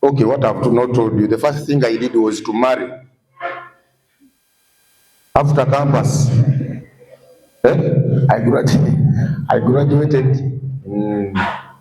Okay, what I've not told you, the first thing I did was to marry. After campus, I graduated in,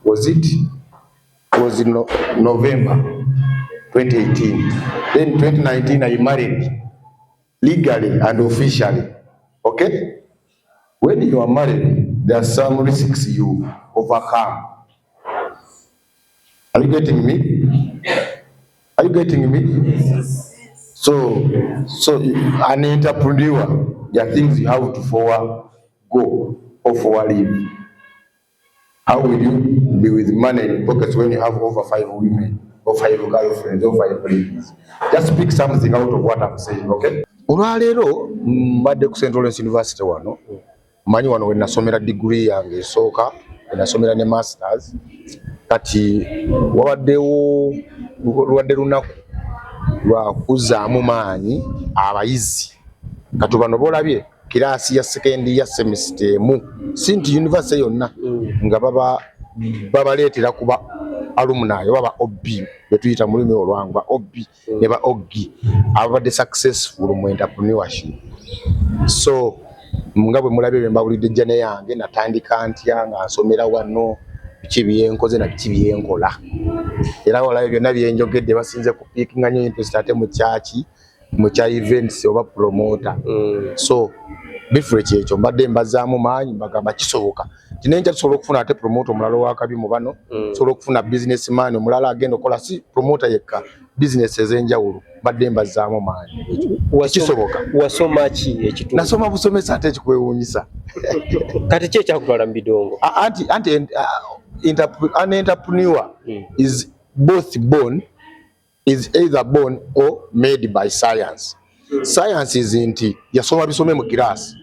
was in November 2018. Then 2019 I married legally and officially. Okay? When you are married, there are some risks you overcome. Are you getting me? Are you getting me? So an entrepreneur, there are things you have to go or forward leave. How will you be with money in pockets when you have over 5 women or 5 girlfriends or 5 ladies? Just pick something out of what I'm saying, okay? Olwaleero mbadde ku Central University wano. Manyi wano when nasomera degree yange esooka, when nasomera ne masters. Kati wawadde lunaku lwa kuzzaamu maanyi abayizi. Kati bano boolabye kiraasi ya second ya semester emu sinti university yonna nga babaleetera kuba alumni baba OB betuyita mu lulimi olwangu ba OB ne ba OGI abadde successful mu entrepreneurship. So nga bwe mulabye bye mbawulidde jjane yange natandika ntya nga nsomera wano biki byenkoze na biki byenkola. Era olabye byonna byenjogedde basinze kupiikinga nnyo interest ate mu kyaki mu kya events oba promoter. So bifure kyekyo mbadde mbazaamu maanyi mbagamba kisoboka tinenja tusobola okufuna ate promoter omulala wakabi mu bano tusobola okufuna businessman omulala agenda okola si promoter yekka business ez'enjawulo mbadde mbazaamu maanyi kisoboka. Wasoma ki ekitundu? Nasoma busomesa ate kikwewuunyisa. Kati ki ekyakutwala mu bidongo? An entrepreneur is either born or made by science. Science is nti yasoma bisome mu class.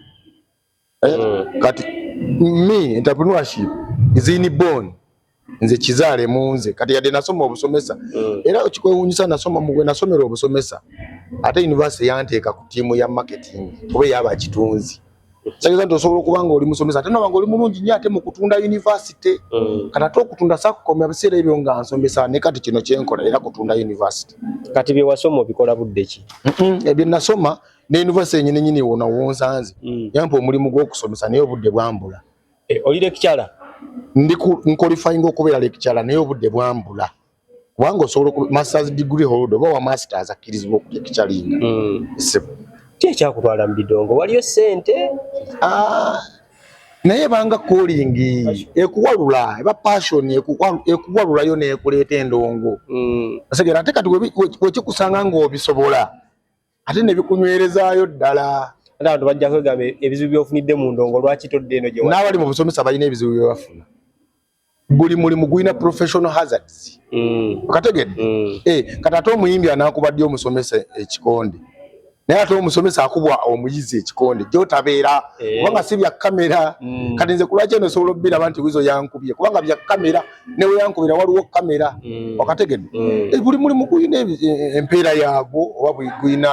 Kati me entrepreneurship is inborn. Nze kizaale munze kati yadde nasoma obusomesa. Era kikwewuunyisa nasomera obusomesa. Ate university yanteeka ku tiimu ya marketing oba yaba kitunzi. Sageza nti osobola okuba nga oli musomesa ate noba nga oli mulungi nnyo ate mu kutunda university. Kati ate okutunda sakukomya biseera ebyo nga nsomesa ne kati kino kyenkola era kutunda university. Kati bye wasoma obikola budde ki? Ebyo nasoma ne university nyini wona wonsanze yampa omulimu gw'okusomesa naye obudde bwambula. Oli lecturer? Ndi nqualifying okubeera lecturer naye obudde bwambula. Kubanga osobola masters degree holder oba wa masters akkirizibwa okulecturinga. Ki ekyakutwala mu bidongo? Waliyo ssente? Naye banga calling ekuwalula eba passion ekuwalulayo n'ekuleeta endongo. Asegera ate kati wekikusanga ng'obisobola ate ne bikunywerezaayo ddala. Ate abantu bajja kwegamba ebizibu by'ofunidde mu ndongo lwaki todde eno gye wali? N'abali mu busomesa balina ebizibu bye bafuna. Buli mulimu gulina professional hazards. Okategedde? Kati ate omuyimbi anaakubadde omusomesa ekikonde. Naye ate omusomesa akubwa omuyizi ekikonde gy'otabeera kubanga si bya kamera. Kati nze kulwaki eno osobola obbiraba nti wizo yankubye kubanga bya kamera newe yankubira waliwo kamera. Okategedde? Buli mulimu gulina empeera yaagwo oba gulina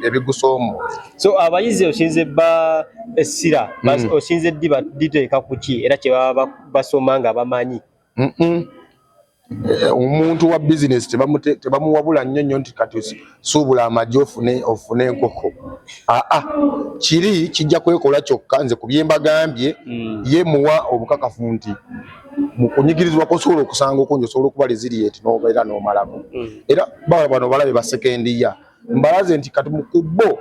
ebigusoomo. So abayizi osinze ba essira osinze diteeka ku ki era kye baba basoma nga bamanyi? Omuntu wa business tebamuwabula nnyo nti kati suubula amagye ofune enkoko. Kiri kijja kwekola kyokka nze ku bye mbagambye ye muwa obukakafu nti mu kunyigirizibwa osobola okusanga okungi osobola okuba resilient n'obeera n'omalako. Era bano balabe ba second year mbalaze nti kati mu kubbo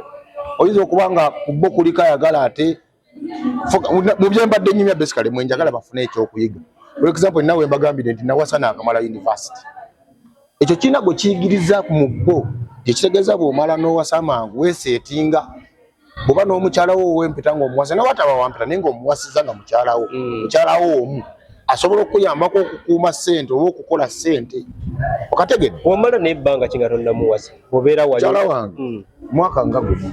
oyinza okuba nga kubbo kuliko ayagala ate mu bye mbadde nnyumya basically mwenjagala bafune ekyokuyiga. For example, nawe mbagambire nti nawasana akamala university. Ekyo kina gwe kiyigiriza mu bbo tekitegeeza bw'omala n'owasa mangu weeseetinga bw'oba n'omukyala wo w'empeta ng'omuwasa nawe ataba wampeta naye ng'omuwasiza nga mukyala wo omu asobola okuyambako okukuuma ssente oba okukola ssente. Okategedde? Wamala n'ebbanga ki nga tonnamuwasa? Obeera wali? Mukyala wange mwaka nga guno.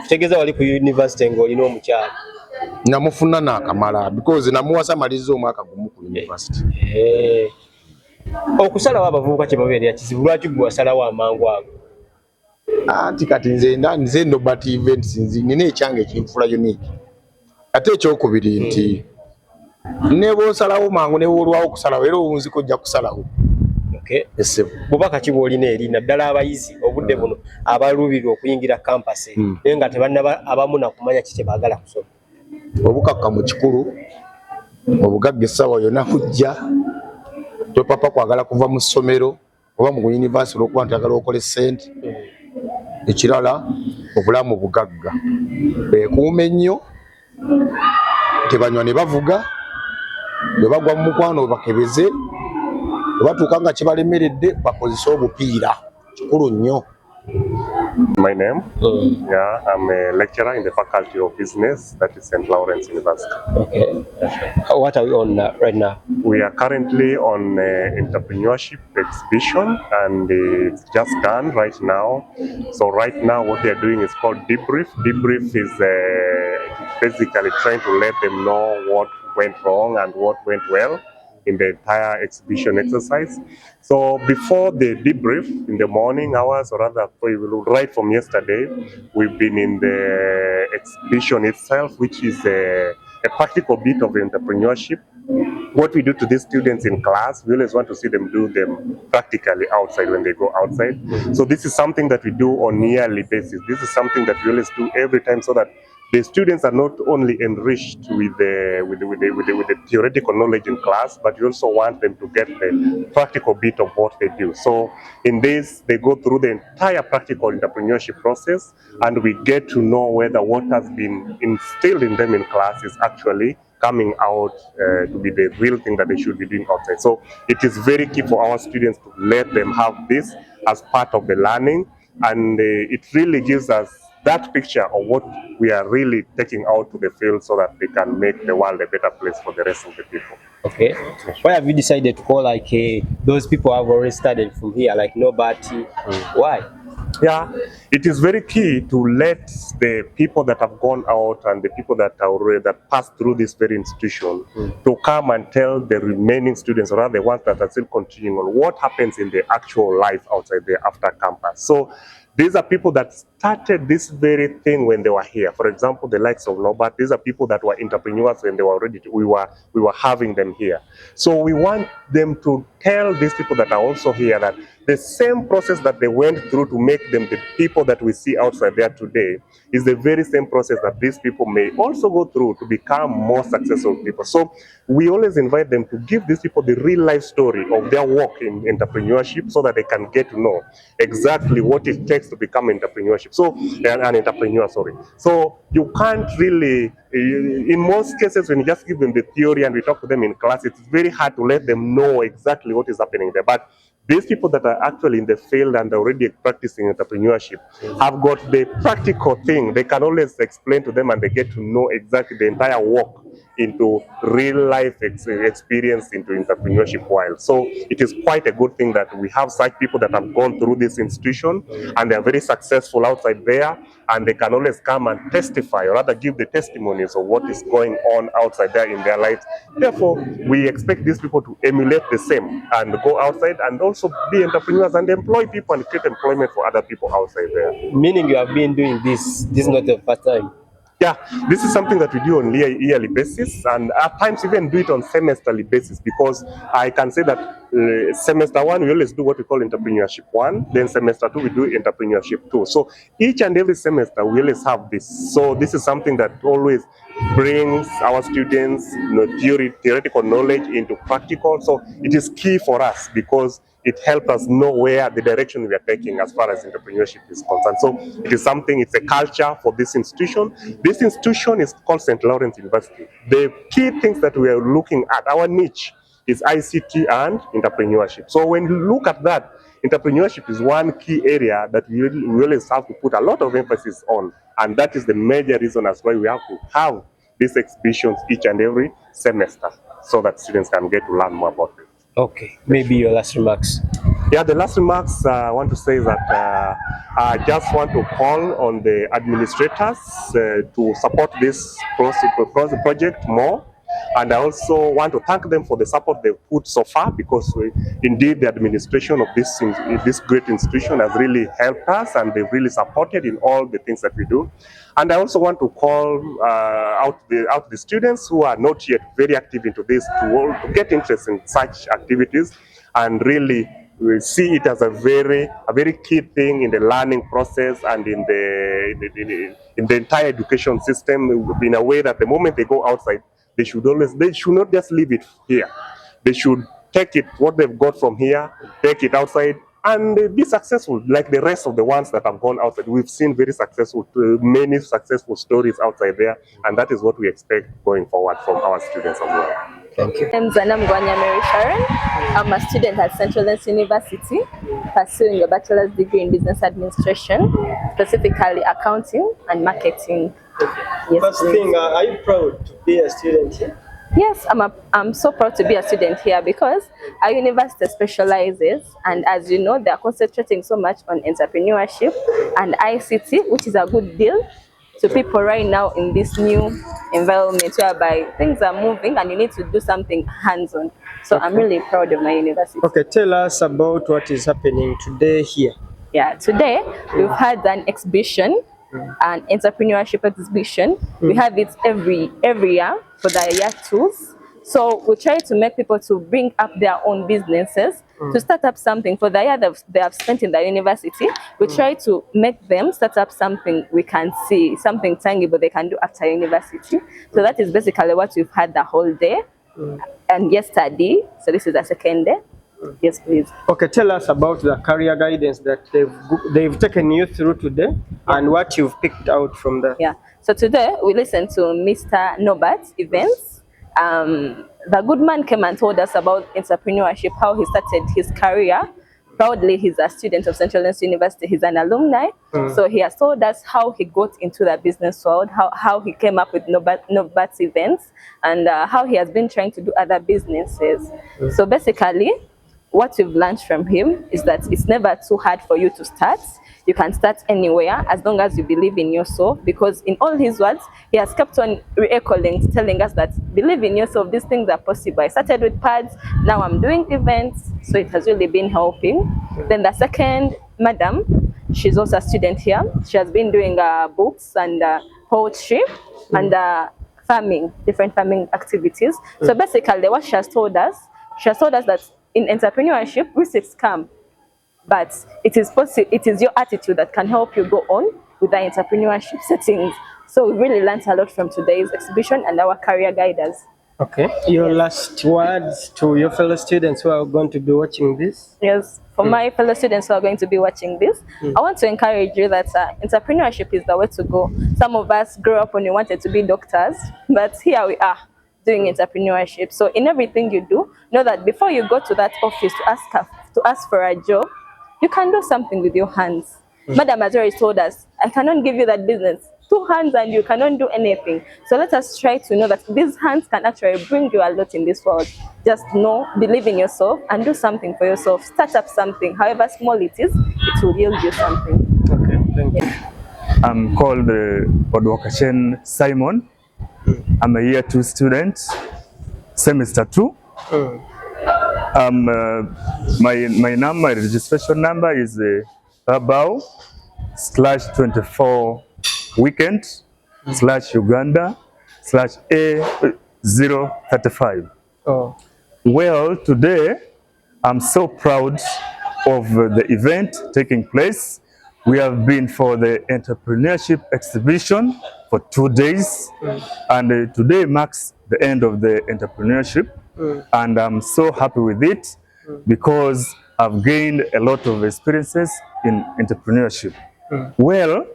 Kitegeeza wali ku university ng'olina omukyala? Namufuna n'akamala because namuwasa maliza omwaka gumu ku university. Okusalawo abavubuka kye babeera kizibu lwaki gwe wasalawo amangu ago? Anti kati nze Norbat events nina ekyange ekinfula unique. Ate ekyokubiri nti ne bw'osalawo mangu ne bw'olwawo okusalawo era owunziko ojja kusalawo. Okay. Essebo. Bubaka kibolina eri naddala abayizi obudde buno abaluubirwa okuyingira campus naye nga tebannaba abamu nakumanya kiki baagala kusoma. Obukakkamu kikulu obugagga essaawa yonna kujja topapa kwagala kuva mu ssomero oba mu yunivasite olwokuba nti agala okole ssente. Ekirala obulamu bugagga beekuuma ennyo tebanywa ne bavuga bwe bagwa mu mukwano bakebeze bwe batuuka nga kibalemeredde bakozese obupiira kikulu nnyo. My name? Yeah, I'm a lecturer in the Faculty of Business, that is St. Lawrence University. Okay. What are we on right now? We are currently on entrepreneurship exhibition and it's just done right now. So right now what they are doing is called debrief. Debrief is basically trying to let them know what went wrong and what went well in the entire exhibition exercise. So before the debrief in the morning hours, or rather right from yesterday, we've been in the exhibition itself, which is a practical bit of entrepreneurship. What we do to these students in class, we always want to see them do them practically outside when they go outside. So this is something that we do on a yearly basis. This is something that we always do every time so that the students are not only enriched with the theoretical knowledge in class, but we also want them to get the practical bit of what they do. So in this, they go through the entire practical entrepreneurship process, and we get to know whether what has been instilled in them in class is actually coming out to be the real thing that they should be doing outside. So it is very key for our students to let them have this as part of the learning, and it really gives us that picture of what we are really taking out to the field so that they can make the world a better place for the rest of the people. Okay. Why have you decided to call like those people who have already studied from here, like Norbat? Why? Yeah, it is very key to let the people that have gone out and the people that are already that passed through this very institution to come and tell the remaining students, or rather the ones that are still continuing on, what happens in the actual life outside there after campus. So these are people that started this very thing when they were here. For example, the likes of Norbat, these are people that were entrepreneurs when they were already, we were having them here. So we want them to tell these people that are also here that the same process that they went through to make them the people that we see outside there today is the very same process that these people may also go through to become more successful people. So we always invite them to give these people the real life story of their work in entrepreneurship so that they can get to know exactly what it takes to become entrepreneurship. So an entrepreneur, sorry. So you can't really, in most cases, when you just give them the theory and we talk to them in class, it's very hard to let them know exactly what is happening there. But these people that are actually in the field and already practicing entrepreneurship have got the practical thing. They can always explain to them and they get to know exactly the entire work into real life experience into entrepreneurship world. So it is quite a good thing that we have such people that have gone through this institution and they are very successful outside there, and they can always come and testify or rather give the testimonies of what is going on outside there in their lives. Therefore, we expect these people to emulate the same and go outside and also be entrepreneurs and employ people and create employment for other people outside there. Meaning you have been doing this is not the first time. Yeah, this is something that we do on a yearly basis, and at times even do it on semesterly basis, because I can say that semester one we always do what we call entrepreneurship one, then semester two we do entrepreneurship two. So each and every semester we always have this. So this is something that always brings our students, theoretical knowledge into practical. So it is key for us because it helps us know where the direction we are taking as far as entrepreneurship is concerned. So it is something, it's a culture for this institution. This institution is called St. Lawrence University. The key things that we are looking at, our niche, is ICT and entrepreneurship. So when you look at that, entrepreneurship is one key area that we always have to put a lot of emphasis on. And that is the major reason as why we have to have these exhibitions each and every semester so that students can get to learn more about it. Okay, maybe your last remarks. Yeah, the last remarks I want to say that I just want to call on the administrators to support this project more. And I also want to thank them for the support they've put so far, because indeed the administration of this great institution has really helped us and they've really supported in all the things that we do. And I also want to call out the students who are not yet very active into this to get interest in such activities and really we see it as a very key thing in the learning process and in the entire education system, in a way that the moment they go outside, they should not just leave it here. They should take it, what they've got from here, take it outside and be successful like the rest of the ones that have gone outside. We've seen very successful, many successful stories outside there, and that is what we expect going forward from our students as well. Thank you. I'm Mary Sharon. I'm a student at Central University pursuing a bachelor's degree in business administration, specifically accounting and marketing. Yes, first thing, are you proud to be a student here? Yes, I'm so proud to be a student here because our university specializes, and as you know, they are concentrating so much on entrepreneurship and ICT, which is a good deal to people right now in this new environment whereby things are moving and you need to do something hands-on. So I'm really proud of my university. Okay, tell us about what is happening today here. Yeah, today we've had an exhibition, an entrepreneurship exhibition. We have it every year for the year twos. So we try to make people to bring up their own businesses, to start up something for the year that they have spent in the university. We try to make them start up something we can see, something tangible they can do after university. So that is basically what we've had the whole day and yesterday. So this is the second day. Yes, please. Okay, tell us about the career guidance that they've taken you through today and what you've picked out from there. Yeah. So today we listened to Mr. Norbat events. The good man came and told us about entrepreneurship, how he started his career. Proudly, he's a student of Central University. He's an alumni. So he has told us how he got into the business world, how he came up with Norbat's events, and how he has been trying to do other businesses. So basically, what we've learned from him is that it's never too hard for you to start. You can start anywhere as long as you believe in yourself, because in all his words, he has kept on re-echoing, telling us that believe in yourself, these things are possible. I started with pads, now I'm doing events, so it has really been helping. Then the second madam, she's also a student here. She has been doing books and poetry and farming, different farming activities. So basically what she has told us that in entrepreneurship, risks come. But it is your attitude that can help you go on with the entrepreneurship settings. So we really learned a lot from today's exhibition and our career guiders. Okay. Your last words to your fellow students who are going to be watching this? Yes. For my fellow students who are going to be watching this, I want to encourage you that entrepreneurship is the way to go. Some of us grew up when we wanted to be doctors, but here we are doing entrepreneurship. So in everything you do, know that before you go to that office to ask for a job, you can do something with your hands. Madam has already told us, I cannot give you that business. 2 hands and you cannot do anything. So let us try to know that these hands can actually bring you a lot in this world. Just know, believe in yourself and do something for yourself. Start up something, however small it is, it will yield you something. Okay, thank you. I'm called Odwakashen Simon. I'm a year 2 student, semester 2. My registration number is Abao /24 weekend /Uganda /A035. Oh. Well, today I'm so proud of the event taking place. We have been for the entrepreneurship exhibition for 2 days, and today marks the end of the entrepreneurship. And I'm so happy with it because I've gained a lot of experiences in entrepreneurship. Well,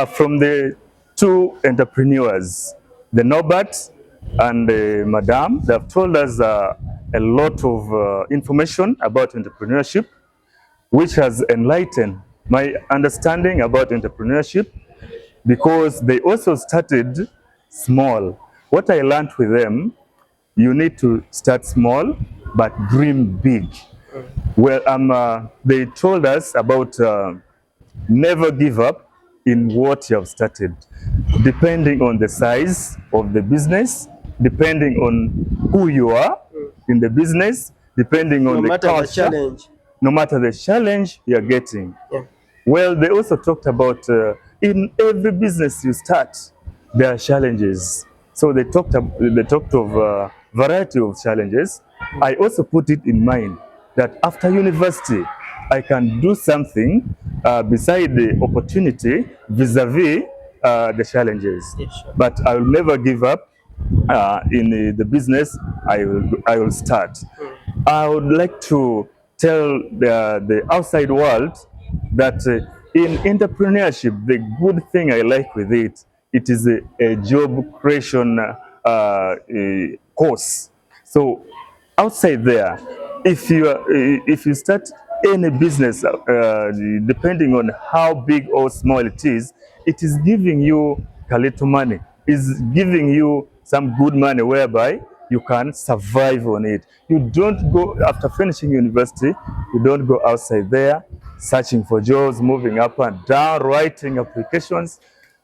from the 2 entrepreneurs, the Norbat and the Madam, they have told us a lot of information about entrepreneurship, which has enlightened my understanding about entrepreneurship, because they also started small. What I learned with them, you need to start small but dream big. Well, they told us about never give up in what you have started, depending on the size of the business, depending on who you are in the business, depending on the culture, no matter the challenge you are getting. Well, they also talked about in every business you start, there are challenges. So they talked of variety of challenges. I also put it in mind that after university, I can do something beside the opportunity vis-a-vis the challenges. Yes, sure. But I will never give up in the business I will start. I would like to tell the outside world that in entrepreneurship, the good thing I like with it, it is a job creation course. So outside there, if you start any business, depending on how big or small it is giving you a little money, is giving you some good money whereby you can survive on it. You don't go, after finishing university, you don't go outside there searching for jobs, moving up and down, writing applications.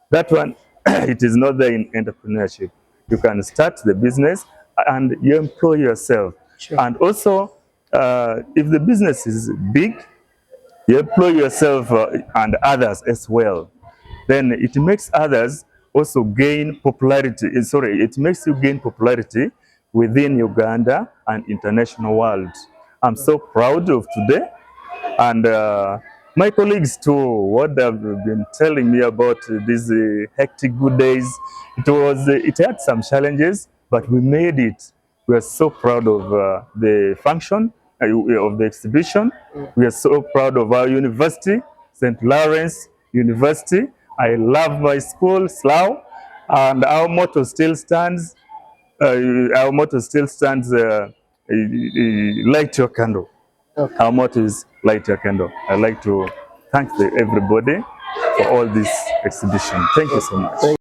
That one, it is not there in entrepreneurship. You can start the business and you employ yourself. Sure. And also, if the business is big, you employ yourself and others as well. Then it makes others also gain popularity. It makes you gain popularity within Uganda and international world. I'm so proud of today. And my colleagues too, what they've been telling me about these hectic good days, it had some challenges, but we made it. We are so proud of the function of the exhibition. We are so proud of our university, St. Lawrence University. I love my school, Slau, and our motto still stands. Light your candle. Okay. Our motto is light your candle. I'd like to thank everybody for all this exhibition. Thank you so much.